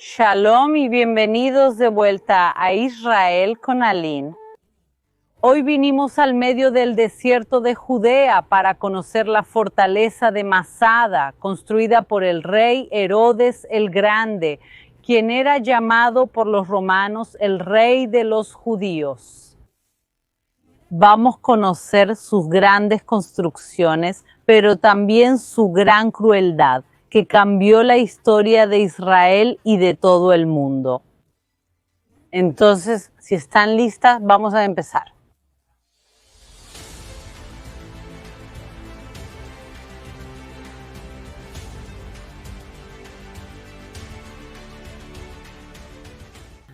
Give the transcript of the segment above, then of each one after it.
Shalom y bienvenidos de vuelta a Israel con Aline. Hoy vinimos al medio del desierto de Judea para conocer la fortaleza de Masada, construida por el rey Herodes el Grande, quien era llamado por los romanos el rey de los judíos. Vamos a conocer sus grandes construcciones, pero también su gran crueldad, que cambió la historia de Israel y de todo el mundo. Entonces, si están listas, vamos a empezar.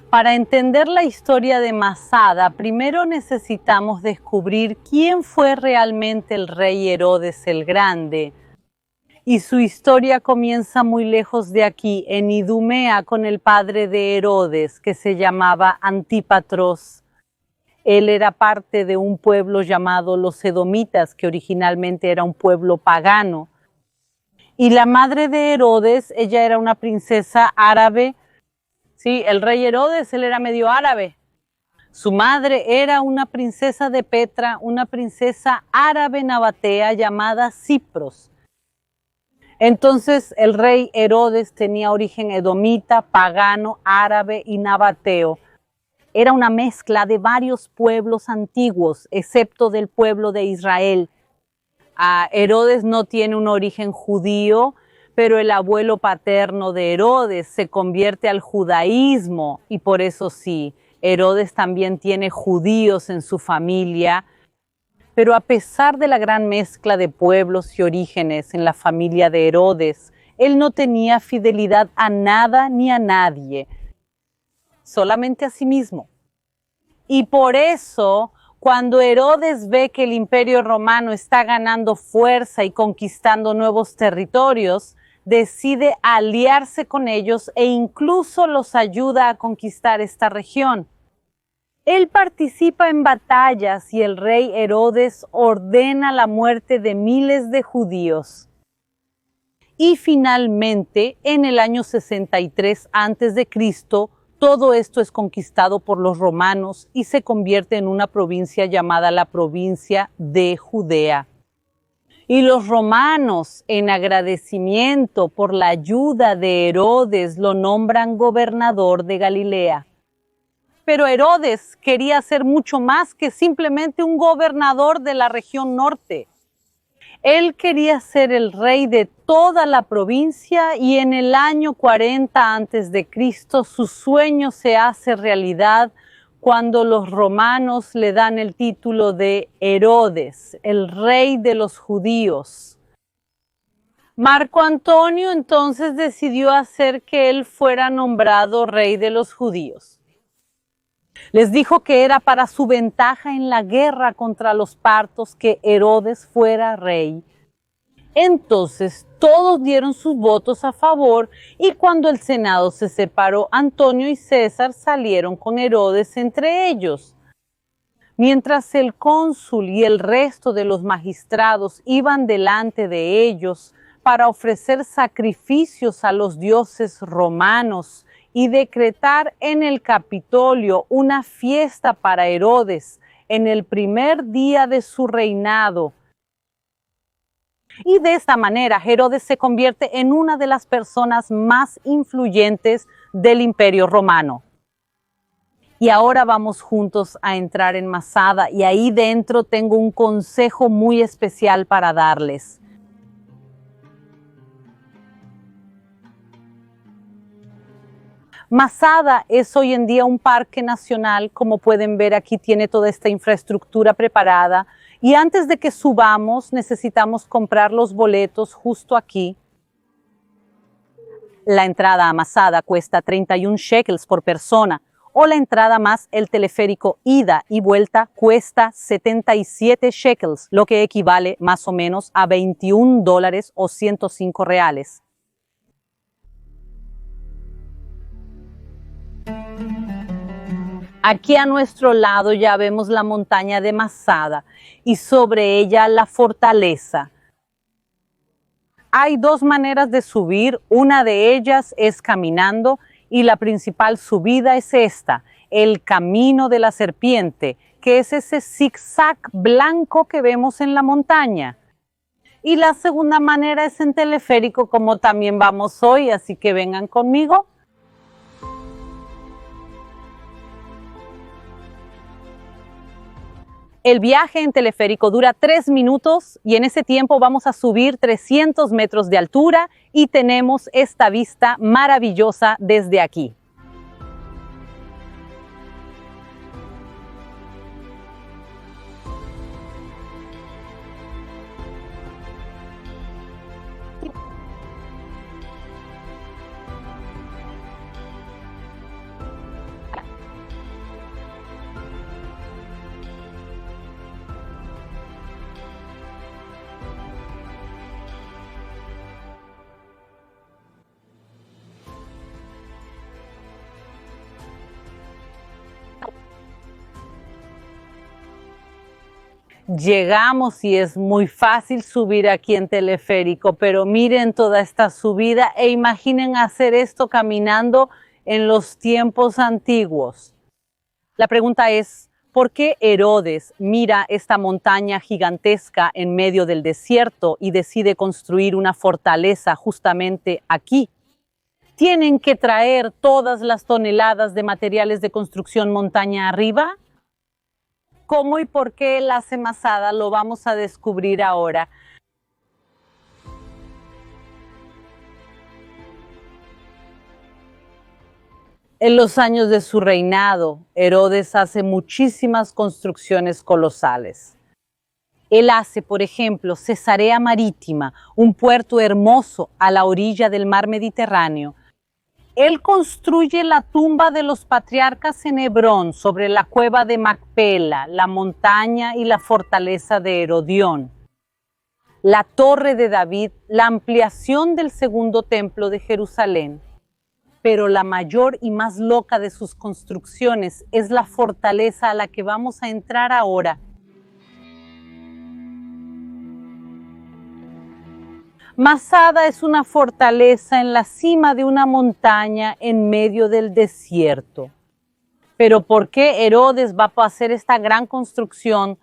Para entender la historia de Masada, primero necesitamos descubrir quién fue realmente el rey Herodes el Grande. Y su historia comienza muy lejos de aquí, en Idumea, con el padre de Herodes, que se llamaba Antípatros. Él era parte de un pueblo llamado los Edomitas, que originalmente era un pueblo pagano. Y la madre de Herodes, ella era una princesa árabe. Sí, el rey Herodes, él era medio árabe. Su madre era una princesa de Petra, una princesa árabe nabatea llamada Cipros. Entonces el rey Herodes tenía origen edomita, pagano, árabe y nabateo. Era una mezcla de varios pueblos antiguos, excepto del pueblo de Israel. Herodes no tiene un origen judío, pero el abuelo paterno de Herodes se convierte al judaísmo y por eso sí, Herodes también tiene judíos en su familia. Pero a pesar de la gran mezcla de pueblos y orígenes en la familia de Herodes, él no tenía fidelidad a nada ni a nadie, solamente a sí mismo. Y por eso, cuando Herodes ve que el Imperio Romano está ganando fuerza y conquistando nuevos territorios, decide aliarse con ellos e incluso los ayuda a conquistar esta región. Él participa en batallas y el rey Herodes ordena la muerte de miles de judíos. Y finalmente, en el año 63 a.C., todo esto es conquistado por los romanos y se convierte en una provincia llamada la provincia de Judea. Y los romanos, en agradecimiento por la ayuda de Herodes, lo nombran gobernador de Galilea. Pero Herodes quería ser mucho más que simplemente un gobernador de la región norte. Él quería ser el rey de toda la provincia y en el año 40 a.C. su sueño se hace realidad cuando los romanos le dan el título de Herodes, el rey de los judíos. Marco Antonio entonces decidió hacer que él fuera nombrado rey de los judíos. Les dijo que era para su ventaja en la guerra contra los partos que Herodes fuera rey. Entonces todos dieron sus votos a favor y cuando el Senado se separó, Antonio y César salieron con Herodes entre ellos. Mientras el cónsul y el resto de los magistrados iban delante de ellos para ofrecer sacrificios a los dioses romanos, y decretar en el Capitolio una fiesta para Herodes en el primer día de su reinado. Y de esta manera Herodes se convierte en una de las personas más influyentes del Imperio Romano. Y ahora vamos juntos a entrar en Masada y ahí dentro tengo un consejo muy especial para darles. Masada es hoy en día un parque nacional, como pueden ver aquí tiene toda esta infraestructura preparada y antes de que subamos necesitamos comprar los boletos justo aquí. La entrada a Masada cuesta 31 shekels por persona o la entrada más el teleférico ida y vuelta cuesta 77 shekels, lo que equivale más o menos a $21 o 105 reales. Aquí a nuestro lado ya vemos la montaña de Masada y sobre ella la fortaleza. Hay dos maneras de subir, una de ellas es caminando Y la principal subida es esta, el camino de la serpiente, que es ese zigzag blanco que vemos en la montaña. Y la segunda manera es en teleférico, como también vamos hoy, así que vengan conmigo. El viaje en teleférico dura 3 minutos y en ese tiempo vamos a subir 300 metros de altura y tenemos esta vista maravillosa desde aquí. Llegamos y es muy fácil subir aquí en teleférico, pero miren toda esta subida e imaginen hacer esto caminando en los tiempos antiguos. La pregunta es, ¿por qué Herodes mira esta montaña gigantesca en medio del desierto y decide construir una fortaleza justamente aquí? ¿Tienen que traer todas las toneladas de materiales de construcción montaña arriba? ¿Cómo y por qué él hace masada? Lo vamos a descubrir ahora. En los años de su reinado, Herodes hace muchísimas construcciones colosales. Él hace, por ejemplo, Cesarea Marítima, un puerto hermoso a la orilla del mar Mediterráneo. Él construye la tumba de los patriarcas en Hebrón, sobre la cueva de Macpela, la montaña y la fortaleza de Herodión. La torre de David, la ampliación del segundo templo de Jerusalén. Pero la mayor y más loca de sus construcciones es la fortaleza a la que vamos a entrar ahora. Masada es una fortaleza en la cima de una montaña en medio del desierto. Pero ¿por qué Herodes va a hacer esta gran construcción?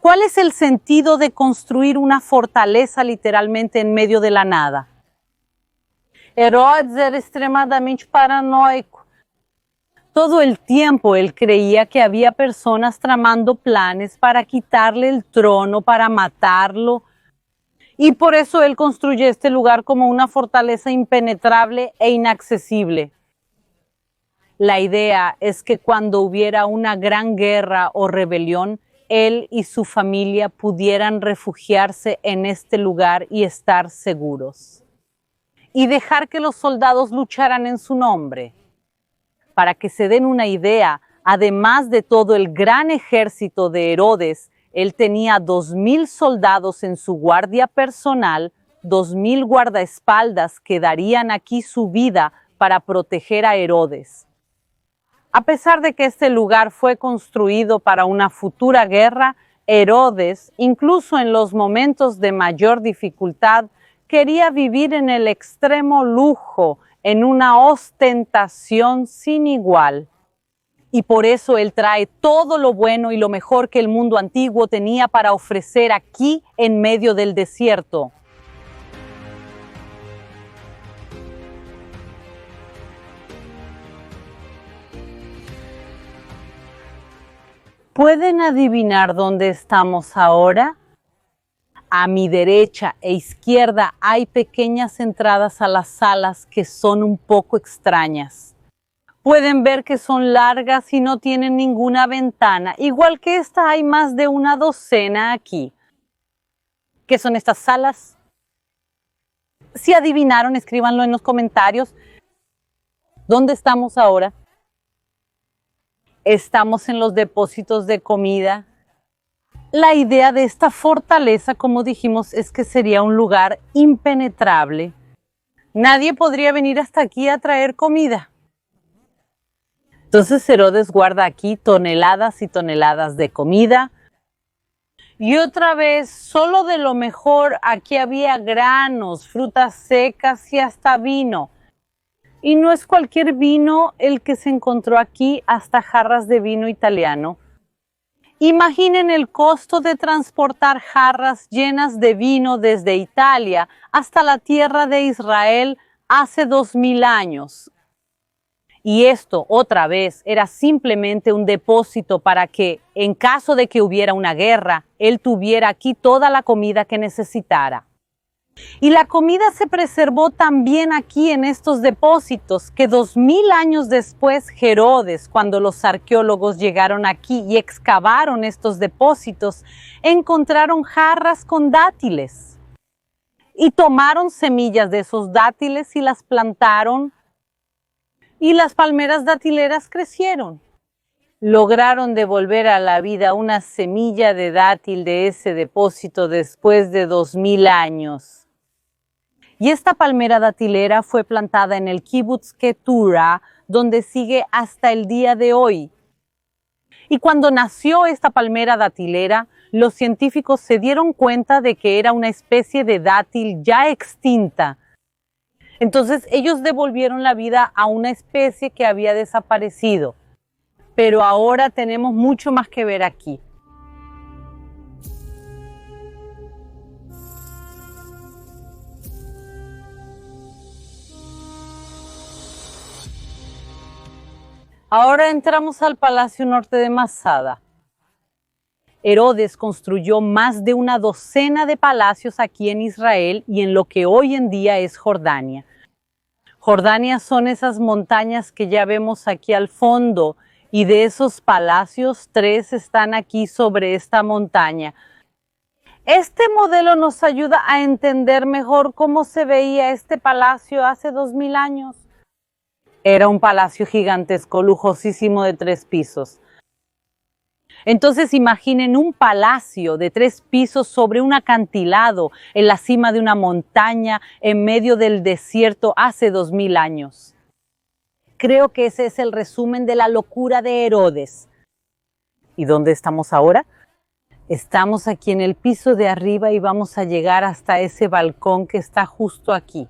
¿Cuál es el sentido de construir una fortaleza literalmente en medio de la nada? Herodes era extremadamente paranoico. Todo el tiempo él creía que había personas tramando planes para quitarle el trono, para matarlo. Y por eso él construye este lugar como una fortaleza impenetrable e inaccesible. La idea es que cuando hubiera una gran guerra o rebelión, él y su familia pudieran refugiarse en este lugar y estar seguros. Y dejar que los soldados lucharan en su nombre. Para que se den una idea, además de todo el gran ejército de Herodes, él tenía 2,000 soldados en su guardia personal, 2,000 guardaespaldas que darían aquí su vida para proteger a Herodes. A pesar de que este lugar fue construido para una futura guerra, Herodes, incluso en los momentos de mayor dificultad, quería vivir en el extremo lujo, en una ostentación sin igual. Y por eso él trae todo lo bueno y lo mejor que el mundo antiguo tenía para ofrecer aquí en medio del desierto. ¿Pueden adivinar dónde estamos ahora? A mi derecha e izquierda hay pequeñas entradas a las salas que son un poco extrañas. Pueden ver que son largas y no tienen ninguna ventana. Igual que esta, hay más de una docena aquí. ¿Qué son estas salas? Si adivinaron, escríbanlo en los comentarios. ¿Dónde estamos ahora? Estamos en los depósitos de comida. La idea de esta fortaleza, como dijimos, es que sería un lugar impenetrable. Nadie podría venir hasta aquí a traer comida. Entonces Herodes guarda aquí toneladas y toneladas de comida. Y otra vez, solo de lo mejor, aquí había granos, frutas secas y hasta vino. Y no es cualquier vino el que se encontró aquí, hasta jarras de vino italiano. Imaginen el costo de transportar jarras llenas de vino desde Italia hasta la tierra de Israel hace 2000 años. Y esto, otra vez, era simplemente un depósito para que, en caso de que hubiera una guerra, él tuviera aquí toda la comida que necesitara. Y la comida se preservó también aquí en estos depósitos, que 2000 años después Herodes, cuando los arqueólogos llegaron aquí y excavaron estos depósitos, encontraron jarras con dátiles. Y tomaron semillas de esos dátiles y las plantaron, y las palmeras datileras crecieron. Lograron devolver a la vida una semilla de dátil de ese depósito después de 2000 años. Y esta palmera datilera fue plantada en el kibutz Ketura, donde sigue hasta el día de hoy. Y cuando nació esta palmera datilera, los científicos se dieron cuenta de que era una especie de dátil ya extinta. Entonces ellos devolvieron la vida a una especie que había desaparecido. Pero ahora tenemos mucho más que ver aquí. Ahora entramos al Palacio Norte de Masada. Herodes construyó más de una docena de palacios aquí en Israel y en lo que hoy en día es Jordania. Jordania son esas montañas que ya vemos aquí al fondo, y de esos palacios, 3 están aquí sobre esta montaña. Este modelo nos ayuda a entender mejor cómo se veía este palacio hace 2000 años. Era un palacio gigantesco, lujosísimo, de 3 pisos. Entonces imaginen un palacio de 3 pisos sobre un acantilado en la cima de una montaña en medio del desierto hace 2000 años. Creo que ese es el resumen de la locura de Herodes. ¿Y dónde estamos ahora? Estamos aquí en el piso de arriba y vamos a llegar hasta ese balcón que está justo aquí.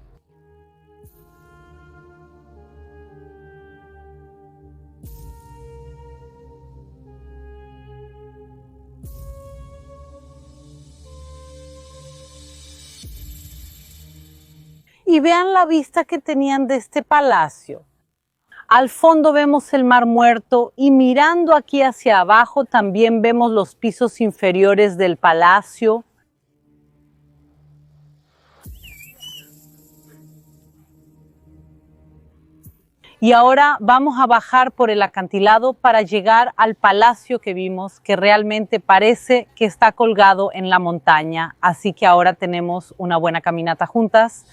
Y vean la vista que tenían de este palacio. Al fondo vemos el Mar Muerto y mirando aquí hacia abajo también vemos los pisos inferiores del palacio. Y ahora vamos a bajar por el acantilado para llegar al palacio que vimos, que realmente parece que está colgado en la montaña. Así que ahora tenemos una buena caminata juntas.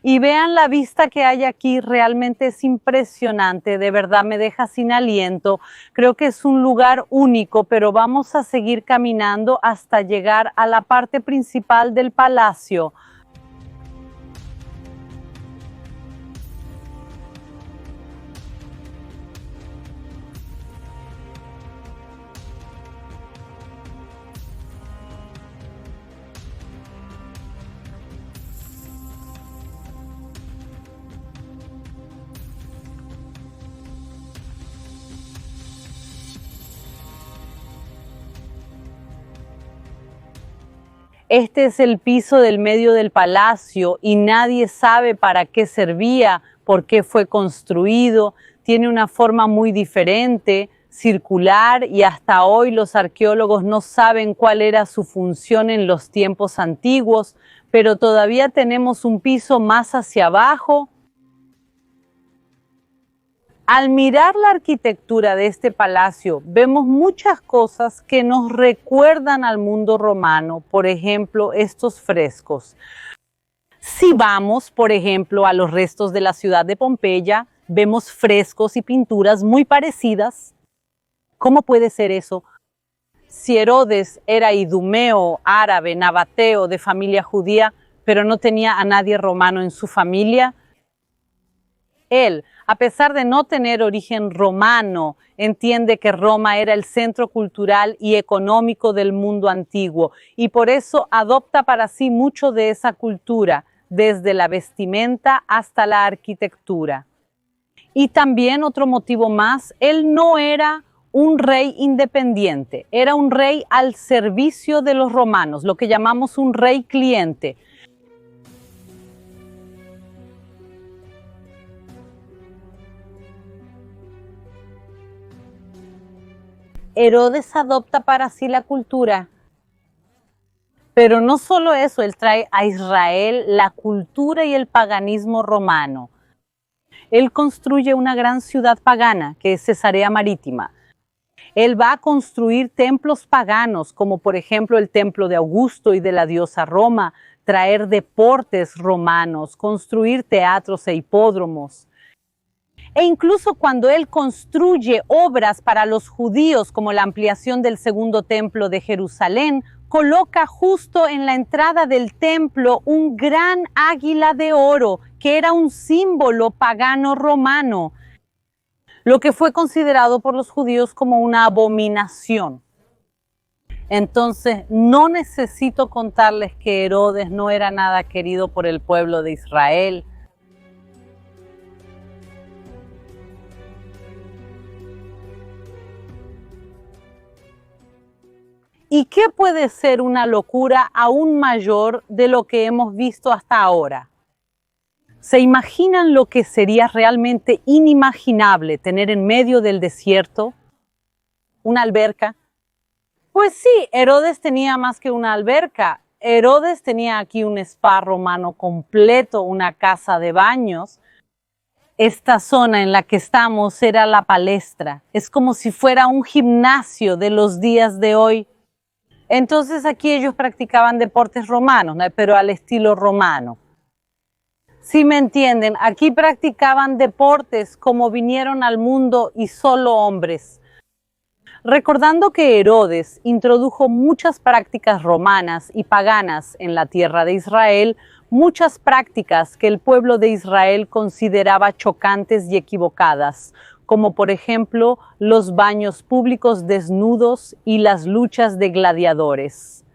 Y vean la vista que hay aquí, realmente es impresionante, de verdad me deja sin aliento. Creo que es un lugar único, pero vamos a seguir caminando hasta llegar a la parte principal del palacio. Este es el piso del medio del palacio y nadie sabe para qué servía, por qué fue construido. Tiene una forma muy diferente, circular, y hasta hoy los arqueólogos no saben cuál era su función en los tiempos antiguos, pero todavía tenemos un piso más hacia abajo. Al mirar la arquitectura de este palacio, vemos muchas cosas que nos recuerdan al mundo romano, por ejemplo, estos frescos. Si vamos, por ejemplo, a los restos de la ciudad de Pompeya, vemos frescos y pinturas muy parecidas. ¿Cómo puede ser eso? Si Herodes era idumeo, árabe, nabateo, de familia judía, pero no tenía a nadie romano en su familia, Él, a pesar de no tener origen romano, entiende que Roma era el centro cultural y económico del mundo antiguo y por eso adopta para sí mucho de esa cultura, desde la vestimenta hasta la arquitectura. Y también otro motivo más, él no era un rey independiente, era un rey al servicio de los romanos, lo que llamamos un rey cliente. Herodes adopta para sí la cultura, pero no solo eso, él trae a Israel la cultura y el paganismo romano. Él construye una gran ciudad pagana, que es Cesarea Marítima. Él va a construir templos paganos, como por ejemplo el templo de Augusto y de la diosa Roma, traer deportes romanos, construir teatros e hipódromos. E incluso cuando él construye obras para los judíos, como la ampliación del segundo templo de Jerusalén, coloca justo en la entrada del templo un gran águila de oro, que era un símbolo pagano romano, lo que fue considerado por los judíos como una abominación. Entonces, no necesito contarles que Herodes no era nada querido por el pueblo de Israel. ¿Y qué puede ser una locura aún mayor de lo que hemos visto hasta ahora? ¿Se imaginan lo que sería realmente inimaginable tener en medio del desierto una alberca? Pues sí, Herodes tenía más que una alberca. Herodes tenía aquí un spa romano completo, una casa de baños. Esta zona en la que estamos era la palestra. Es como si fuera un gimnasio de los días de hoy. Entonces aquí ellos practicaban deportes romanos, ¿no? Pero al estilo romano. Si me entienden, aquí practicaban deportes como vinieron al mundo y solo hombres. Recordando que Herodes introdujo muchas prácticas romanas y paganas en la tierra de Israel, muchas prácticas que el pueblo de Israel consideraba chocantes y equivocadas, como por ejemplo los baños públicos desnudos y las luchas de gladiadores.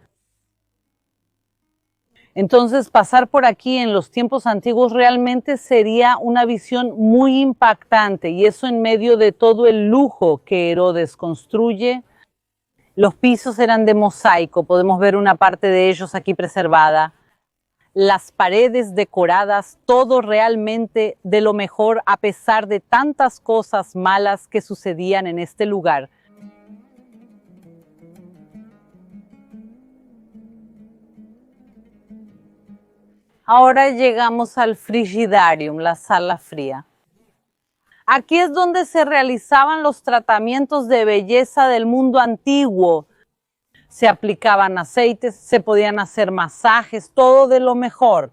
Entonces, pasar por aquí en los tiempos antiguos realmente sería una visión muy impactante, y eso en medio de todo el lujo que Herodes construye. Los pisos eran de mosaico, podemos ver una parte de ellos aquí preservada. Las paredes decoradas, todo realmente de lo mejor a pesar de tantas cosas malas que sucedían en este lugar. Ahora llegamos al Frigidarium, la sala fría. Aquí es donde se realizaban los tratamientos de belleza del mundo antiguo. Se aplicaban aceites, se podían hacer masajes, todo de lo mejor.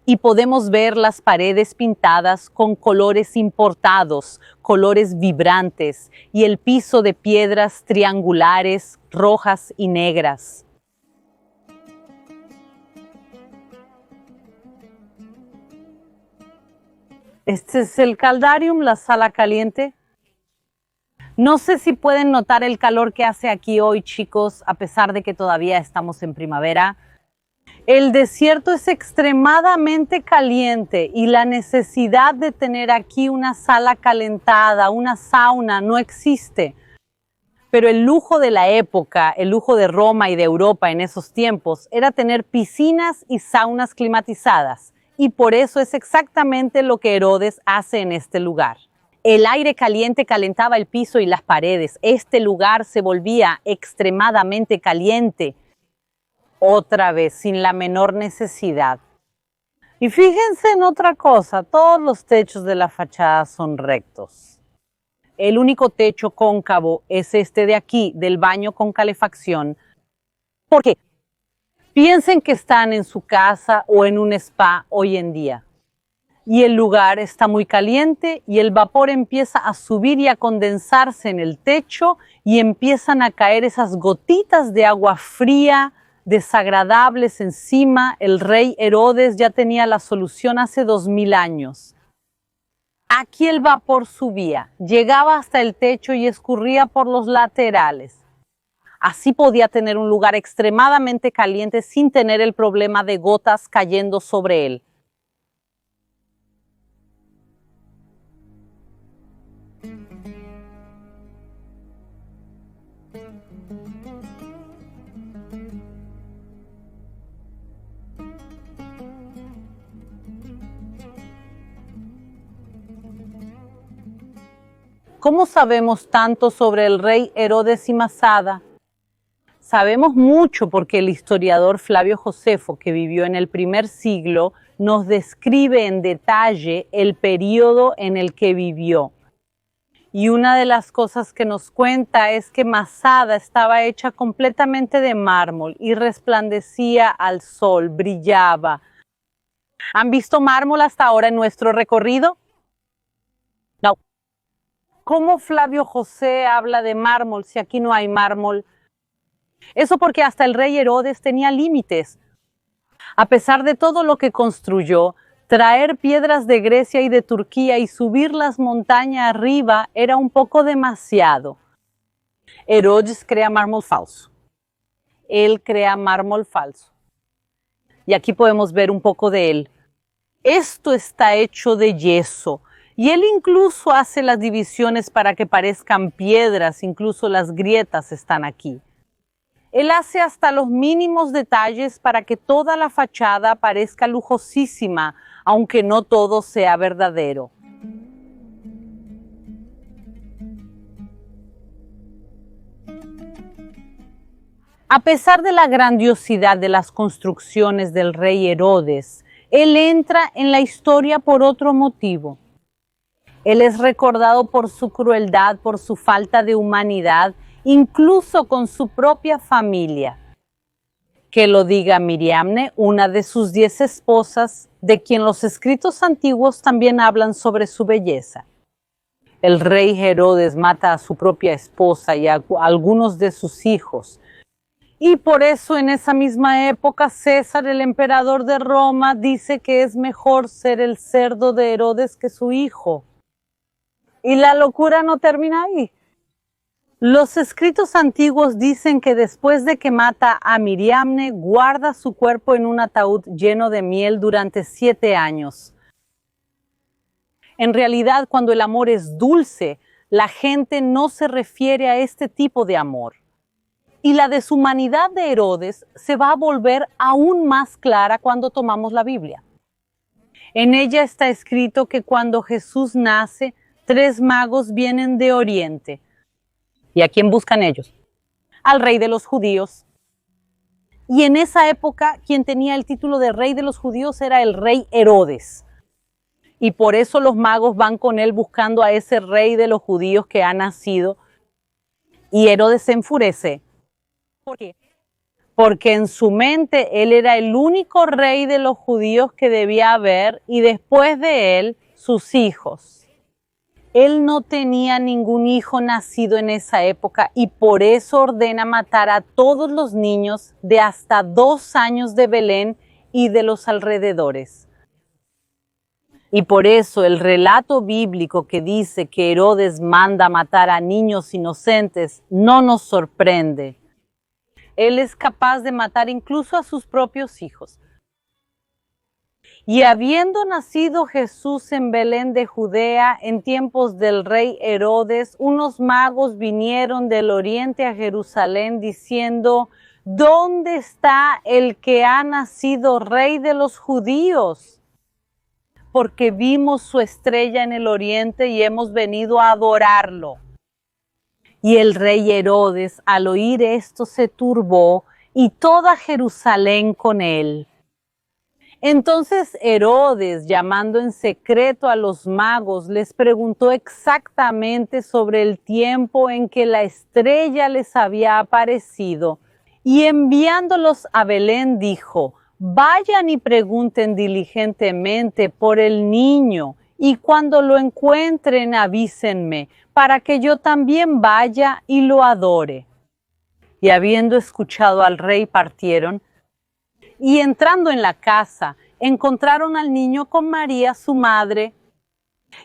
Y podemos ver las paredes pintadas con colores importados, colores vibrantes, y el piso de piedras triangulares, rojas y negras. Este es el Caldarium, la sala caliente. No sé si pueden notar el calor que hace aquí hoy, chicos, a pesar de que todavía estamos en primavera. El desierto es extremadamente caliente y la necesidad de tener aquí una sala calentada, una sauna, no existe. Pero el lujo de la época, el lujo de Roma y de Europa en esos tiempos, era tener piscinas y saunas climatizadas. Y por eso es exactamente lo que Herodes hace en este lugar. El aire caliente calentaba el piso y las paredes. Este lugar se volvía extremadamente caliente. Otra vez, sin la menor necesidad. Y fíjense en otra cosa, todos los techos de la fachada son rectos. El único techo cóncavo es este de aquí, del baño con calefacción. ¿Por qué? Piensen que están en su casa o en un spa hoy en día. Y el lugar está muy caliente y el vapor empieza a subir y a condensarse en el techo y empiezan a caer esas gotitas de agua fría, desagradables encima. El rey Herodes ya tenía la solución hace 2000 años. Aquí el vapor subía, llegaba hasta el techo y escurría por los laterales. Así podía tener un lugar extremadamente caliente sin tener el problema de gotas cayendo sobre él. ¿Cómo sabemos tanto sobre el rey Herodes y Masada? Sabemos mucho porque el historiador Flavio Josefo, que vivió en el primer siglo, nos describe en detalle el periodo en el que vivió. Y una de las cosas que nos cuenta es que Masada estaba hecha completamente de mármol y resplandecía al sol, brillaba. ¿Han visto mármol hasta ahora en nuestro recorrido? No. ¿Cómo Flavio José habla de mármol si aquí no hay mármol? Eso porque hasta el rey Herodes tenía límites. A pesar de todo lo que construyó, traer piedras de Grecia y de Turquía y subirlas montaña arriba era un poco demasiado. Herodes crea mármol falso. Él crea mármol falso. Y aquí podemos ver un poco de él. Esto está hecho de yeso. Y él incluso hace las divisiones para que parezcan piedras, incluso las grietas están aquí. Él hace hasta los mínimos detalles para que toda la fachada parezca lujosísima, aunque no todo sea verdadero. A pesar de la grandiosidad de las construcciones del rey Herodes, él entra en la historia por otro motivo. Él es recordado por su crueldad, por su falta de humanidad, incluso con su propia familia. Que lo diga Miriamne, una de sus 10 esposas, de quien los escritos antiguos también hablan sobre su belleza. El rey Herodes mata a su propia esposa y a algunos de sus hijos. Y por eso en esa misma época César, el emperador de Roma, dice que es mejor ser el cerdo de Herodes que su hijo. Y la locura no termina ahí. Los escritos antiguos dicen que después de que mata a Miriamne, guarda su cuerpo en un ataúd lleno de miel durante 7 años. En realidad, cuando el amor es dulce, la gente no se refiere a este tipo de amor. Y la deshumanidad de Herodes se va a volver aún más clara cuando tomamos la Biblia. En ella está escrito que cuando Jesús nace, 3 magos vienen de Oriente. ¿Y a quién buscan ellos? Al rey de los judíos. Y en esa época, quien tenía el título de rey de los judíos era el rey Herodes. Y por eso los magos van con él buscando a ese rey de los judíos que ha nacido. Y Herodes se enfurece. ¿Por qué? Porque en su mente él era el único rey de los judíos que debía haber y después de él, sus hijos. Él no tenía ningún hijo nacido en esa época y por eso ordena matar a todos los niños de hasta 2 años de Belén y de los alrededores. Y por eso el relato bíblico que dice que Herodes manda matar a niños inocentes no nos sorprende. Él es capaz de matar incluso a sus propios hijos. Y habiendo nacido Jesús en Belén de Judea en tiempos del rey Herodes, unos magos vinieron del oriente a Jerusalén diciendo: ¿dónde está el que ha nacido rey de los judíos? Porque vimos su estrella en el oriente y hemos venido a adorarlo. Y el rey Herodes, al oír esto, se turbó y toda Jerusalén con él. Entonces Herodes, llamando en secreto a los magos, les preguntó exactamente sobre el tiempo en que la estrella les había aparecido. Y enviándolos a Belén dijo: vayan y pregunten diligentemente por el niño, y cuando lo encuentren avísenme, para que yo también vaya y lo adore. Y habiendo escuchado al rey partieron, y entrando en la casa, encontraron al niño con María, su madre,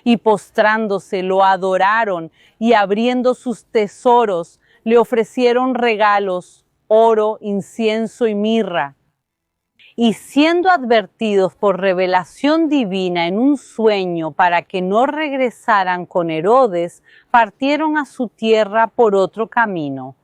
Y postrándose lo adoraron y abriendo sus tesoros le ofrecieron regalos, oro, incienso y mirra. Y siendo advertidos por revelación divina en un sueño para que no regresaran con Herodes, partieron a su tierra por otro camino.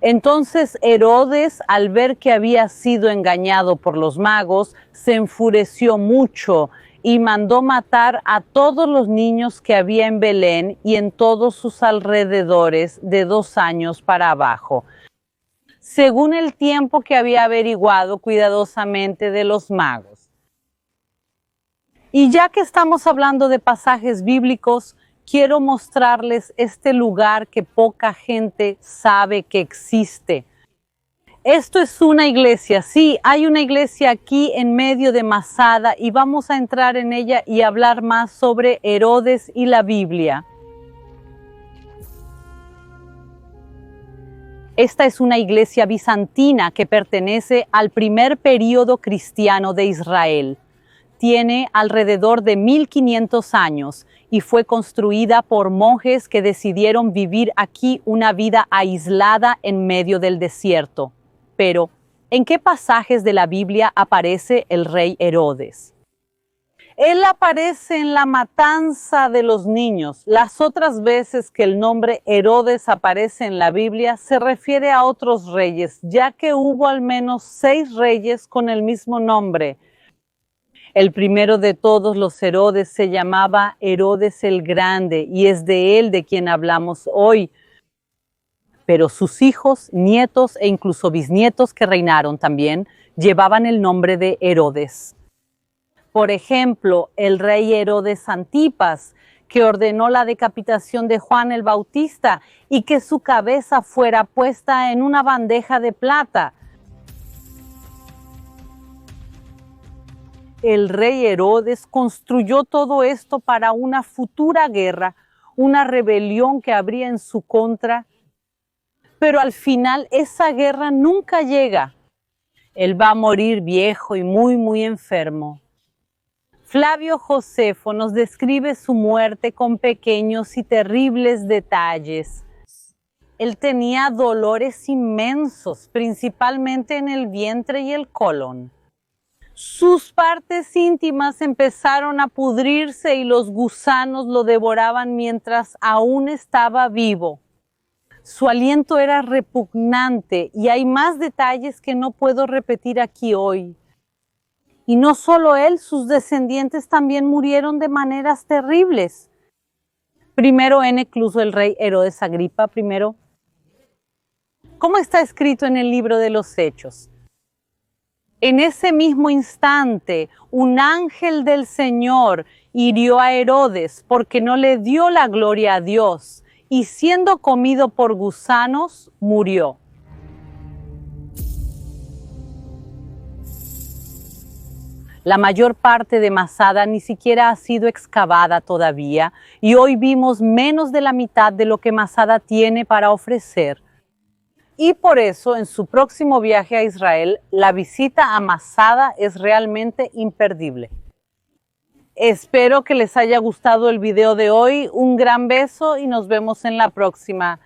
Entonces Herodes, al ver que había sido engañado por los magos, se enfureció mucho y mandó matar a todos los niños que había en Belén y en todos sus alrededores de 2 años para abajo, según el tiempo que había averiguado cuidadosamente de los magos. Y ya que estamos hablando de pasajes bíblicos, quiero mostrarles este lugar que poca gente sabe que existe. Esto es una iglesia, sí, hay una iglesia aquí en medio de Masada y vamos a entrar en ella y hablar más sobre Herodes y la Biblia. Esta es una iglesia bizantina que pertenece al primer período cristiano de Israel. Tiene alrededor de 1500 años y fue construida por monjes que decidieron vivir aquí una vida aislada en medio del desierto. Pero, ¿en qué pasajes de la Biblia aparece el rey Herodes? Él aparece en la matanza de los niños. Las otras veces que el nombre Herodes aparece en la Biblia se refiere a otros reyes, ya que hubo al menos 6 reyes con el mismo nombre. El primero de todos los Herodes se llamaba Herodes el Grande y es de él de quien hablamos hoy. Pero sus hijos, nietos e incluso bisnietos que reinaron también llevaban el nombre de Herodes. Por ejemplo, el rey Herodes Antipas, que ordenó la decapitación de Juan el Bautista y que su cabeza fuera puesta en una bandeja de plata. El rey Herodes construyó todo esto para una futura guerra, una rebelión que habría en su contra. Pero al final esa guerra nunca llega. Él va a morir viejo y muy enfermo. Flavio Josefo nos describe su muerte con pequeños y terribles detalles. Él tenía dolores inmensos, principalmente en el vientre y el colon. Sus partes íntimas empezaron a pudrirse y los gusanos lo devoraban mientras aún estaba vivo. Su aliento era repugnante y hay más detalles que no puedo repetir aquí hoy. Y no solo él, sus descendientes también murieron de maneras terribles. Primero incluso el rey Herodes Agripa primero. ¿Cómo está escrito en el libro de los Hechos? En ese mismo instante, un ángel del Señor hirió a Herodes porque no le dio la gloria a Dios y siendo comido por gusanos, murió. La mayor parte de Masada ni siquiera ha sido excavada todavía y hoy vimos menos de la mitad de lo que Masada tiene para ofrecer. Y por eso, en su próximo viaje a Israel, la visita a Masada es realmente imperdible. Espero que les haya gustado el video de hoy. Un gran beso y nos vemos en la próxima.